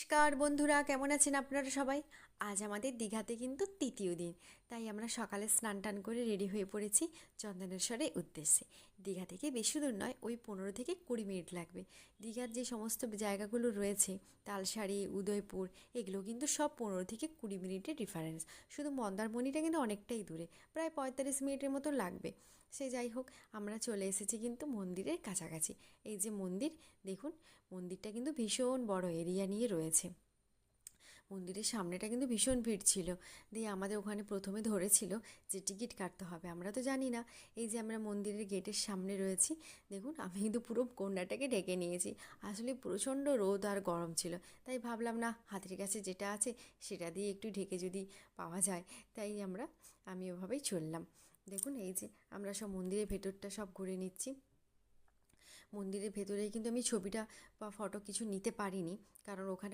নমস্কার বন্ধুরা, কেমন আছেন আপনারা সবাই? আজ আমাদের দীঘাতে কিন্তু তৃতীয় দিন। তাই আমরা সকালে স্নান টান করে রেডি হয়ে পড়েছি চন্দনেশ্বরের উদ্দেশ্যে। দীঘা থেকে বেশি দূর নয়, ওই 15 থেকে 20 মিনিট লাগবে। দীঘার যে সমস্ত জায়গাগুলো রয়েছে, তালসারি, উদয়পুর, এগুলো কিন্তু সব 15 থেকে 20 মিনিটের ডিফারেন্স। শুধু মন্দারমণিটা কিন্তু অনেকটাই দূরে, প্রায় 45 মিনিটের মতো লাগবে। সে যাই হোক, আমরা চলে এসেছি কিন্তু মন্দিরের কাছাকাছি। এই যে মন্দির, দেখুন, মন্দিরটা কিন্তু ভীষণ বড় এরিয়া নিয়ে রয়েছে। মন্দিরের সামনেটা কিন্তু ভীষণ ভিড় ছিল। দিয়ে আমাদের ওখানে প্রথমে ধরেছিল যে টিকিট কাটতে হবে, আমরা তো জানি না। এই যে আমরা মন্দিরের গেটের সামনে রয়েছি, দেখুন আমি কিন্তু পুরো কন্যাটাকে ঢেকে নিয়েছি। আসলে প্রচণ্ড রোদ আর গরম ছিল, তাই ভাবলাম না, হাতের কাছে যেটা আছে সেটা দিয়ে একটু ঢেকে যদি পাওয়া যায়, তাই আমি ওভাবেই চললাম। দেখুন, এই যে আমরা সব মন্দিরের ভেতরটা সব ঘুরে নিচ্ছি। মন্দিরের ভেতরে কিন্তু আমি ছবিটা বা ফটো কিছু নিতে পারিনি, কারণ ওখানে